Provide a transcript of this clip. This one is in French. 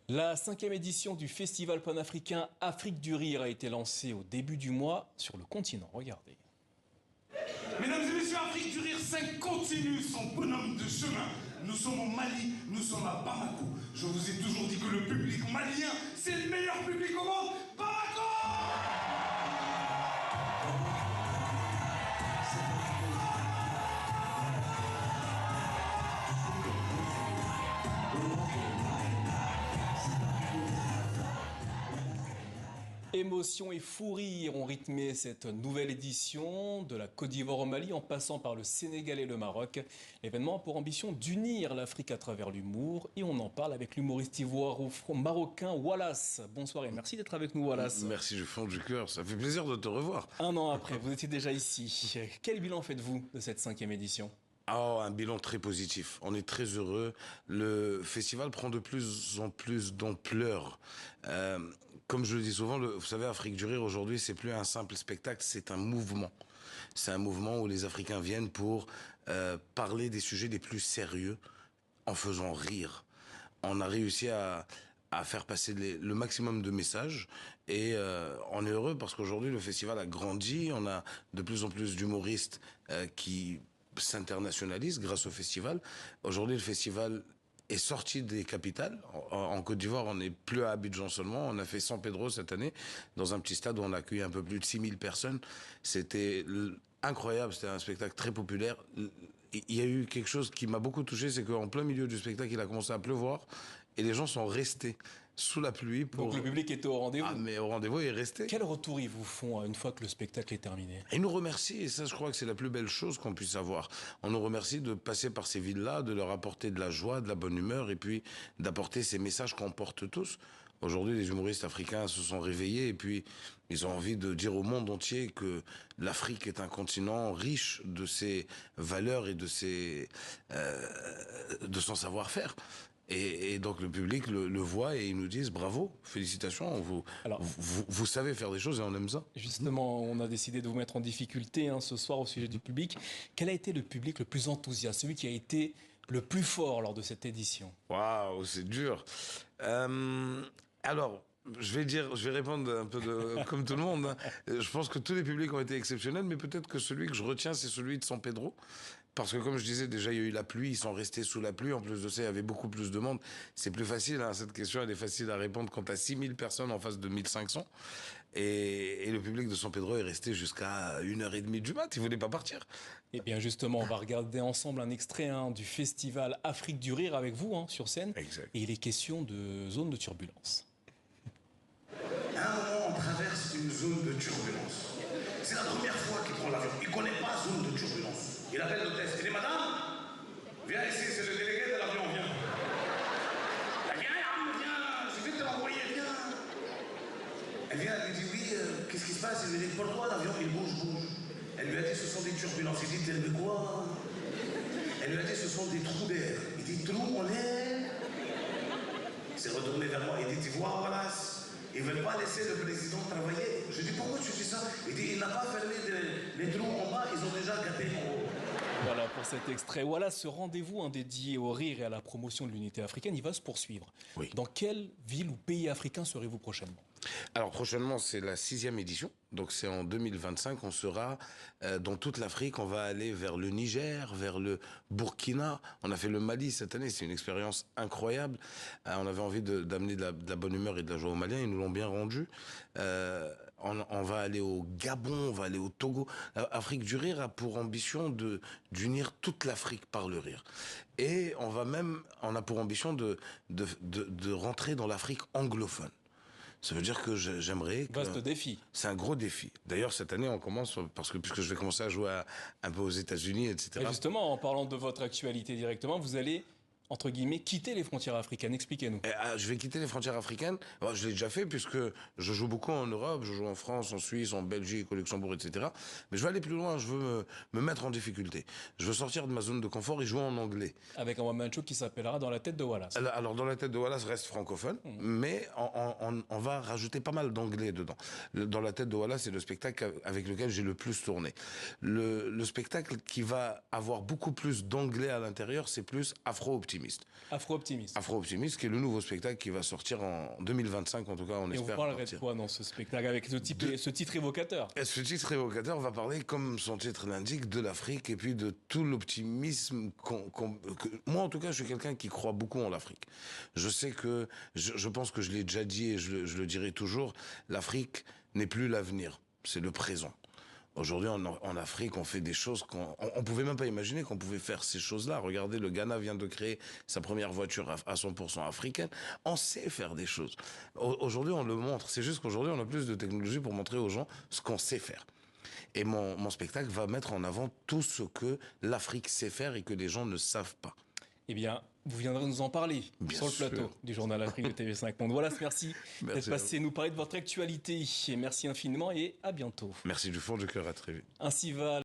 La 5e édition du festival panafricain Afrique du Rire a été lancée au début du mois sur le continent. Regardez. Mesdames et messieurs, Afrique du Rire 5 continue son bonhomme de chemin. Nous sommes au Mali, nous sommes à Bamako. Je vous ai toujours dit que le public malien, c'est le meilleur public au monde. Bamako! Émotion et fou rire ont rythmé cette nouvelle édition, de la Côte d'Ivoire au Mali en passant par le Sénégal et le Maroc. L'événement a pour ambition d'unir l'Afrique à travers l'humour et on en parle avec l'humoriste ivoiro-marocain Wallace. Bonsoir et merci d'être avec nous Wallace. Merci du fond du cœur, ça fait plaisir de te revoir. Un an après, vous étiez déjà ici. Quel bilan faites-vous de cette 5e édition ? Oh, un bilan très positif. On est très heureux. Le festival prend de plus en plus d'ampleur. Comme je le dis souvent, vous savez, Afrique du Rire aujourd'hui, c'est plus un simple spectacle, c'est un mouvement. C'est un mouvement où les Africains viennent pour parler des sujets les plus sérieux en faisant rire. On a réussi à faire passer le maximum de messages et on est heureux parce qu'aujourd'hui le festival a grandi. On a de plus en plus d'humoristes qui s'internationalise grâce au festival. Aujourd'hui, le festival est sorti des capitales. En Côte d'Ivoire, on n'est plus à Abidjan seulement. On a fait San Pedro cette année, dans un petit stade où on a accueilli un peu plus de 6000 personnes. C'était incroyable, c'était un spectacle très populaire. Il y a eu quelque chose qui m'a beaucoup touché, c'est qu'en plein milieu du spectacle, il a commencé à pleuvoir et les gens sont restés sous la pluie pour... Donc le public était au rendez-vous. Ah, mais au rendez-vous, il est resté. Quel retour ils vous font une fois que le spectacle est terminé ? Ils nous remercient, et ça, je crois que c'est la plus belle chose qu'on puisse avoir. On nous remercie de passer par ces villes-là, de leur apporter de la joie, de la bonne humeur, et puis d'apporter ces messages qu'on porte tous. Aujourd'hui, les humoristes africains se sont réveillés, et puis ils ont envie de dire au monde entier que l'Afrique est un continent riche de ses valeurs et de son savoir-faire. Et donc le public le voit et ils nous disent bravo, félicitations, vous savez faire des choses et on aime ça. Justement, on a décidé de vous mettre en difficulté ce soir au sujet du public. Quel a été le public le plus enthousiaste, celui qui a été le plus fort lors de cette édition ? Waouh, c'est dur. Alors, je vais répondre un peu comme tout le monde. Hein. Je pense que tous les publics ont été exceptionnels, mais peut-être que celui que je retiens, c'est celui de San Pedro. Parce que comme je disais, déjà, il y a eu la pluie, ils sont restés sous la pluie. En plus de ça, il y avait beaucoup plus de monde. C'est plus facile, hein. Cette question, elle est facile à répondre quand tu as 6000 personnes en face de 1500. Et le public de San Pedro est resté jusqu'à 1h30 du mat. Il voulait pas partir. Eh bien, justement, on va regarder ensemble un extrait du festival Afrique du Rire avec vous sur scène. Exact. Et il est question de zone de turbulence. À un moment, on traverse une zone de turbulence. C'est la première fois qu'il prend l'avion. Il ne connaît pas zone de turbulence. Il appelle l'hôtesse. Il dit, madame, viens ici, c'est le délégué de l'avion, viens. Elle dit, viens, je vais te l'envoyer, viens. Elle vient, elle lui dit, oui, qu'est-ce qui se passe? Elle lui dit, pourquoi l'avion, il bouge. Elle lui a dit, ce sont des turbulences. Il dit, mais quoi? Elle lui a dit, ce sont des trous d'air. Il dit, trous en air? Il s'est retourné vers moi, il dit, tu vois, Wallace, ils ne veulent pas laisser le président travailler. Je dis, pourquoi tu dis ça? Il dit, il n'a pas fermé les trous en bas, ils ont déjà gâté en haut. Voilà pour cet extrait. Voilà, ce rendez-vous dédié au rire et à la promotion de l'unité africaine, il va se poursuivre. Oui. Dans quelle ville ou pays africain serez-vous prochainement ? Alors prochainement, c'est la 6e édition, donc c'est en 2025, on sera dans toute l'Afrique, on va aller vers le Niger, vers le Burkina, on a fait le Mali cette année, c'est une expérience incroyable, on avait envie d'amener de la bonne humeur et de la joie aux Maliens, ils nous l'ont bien rendu, on va aller au Gabon, on va aller au Togo, Afrique du Rire a pour ambition d'unir toute l'Afrique par le rire, et on a pour ambition de rentrer dans l'Afrique anglophone. Ça veut dire que j'aimerais... Vaste défi. C'est un gros défi. D'ailleurs, cette année, on commence, puisque je vais commencer à jouer un peu aux États-Unis, etc. Et justement, en parlant de votre actualité directement, vous allez, entre guillemets, quitter les frontières africaines. Expliquez-nous. Je vais quitter les frontières africaines. Alors, je l'ai déjà fait, puisque je joue beaucoup en Europe. Je joue en France, en Suisse, en Belgique, au Luxembourg, etc. Mais je veux aller plus loin. Je veux me mettre en difficulté. Je veux sortir de ma zone de confort et jouer en anglais. Avec un one-man show qui s'appellera Dans la tête de Wallace. Alors, Dans la tête de Wallace reste francophone, mais on va rajouter pas mal d'anglais dedans. Dans la tête de Wallace, c'est le spectacle avec lequel j'ai le plus tourné. Le spectacle qui va avoir beaucoup plus d'anglais à l'intérieur, c'est plus afro-optimiste. Afro-Optimiste. Afro-Optimiste. Afro-Optimiste, qui est le nouveau spectacle qui va sortir en 2025, en tout cas, on Et espère. on parlerait de quoi dans ce spectacle avec ce titre évocateur? Et ce titre évocateur va parler, comme son titre l'indique, de l'Afrique et puis de tout l'optimisme moi, en tout cas, je suis quelqu'un qui croit beaucoup en l'Afrique. Je sais que, je pense que je l'ai déjà dit et je le dirai toujours, l'Afrique n'est plus l'avenir, c'est le présent. Aujourd'hui, en Afrique, on fait des choses on pouvait même pas imaginer qu'on pouvait faire ces choses-là. Regardez, le Ghana vient de créer sa première voiture à 100% africaine. On sait faire des choses. Aujourd'hui, on le montre. C'est juste qu'aujourd'hui, on a plus de technologie pour montrer aux gens ce qu'on sait faire. Et mon spectacle va mettre en avant tout ce que l'Afrique sait faire et que les gens ne savent pas. Eh bien, vous viendrez nous en parler Bien sur le sûr. plateau du Journal Afrique de TV5 Monde. Voilà, merci d'être passé nous parler de votre actualité. Et merci infiniment et à bientôt. Merci du fond du cœur, à très vite. Ainsi va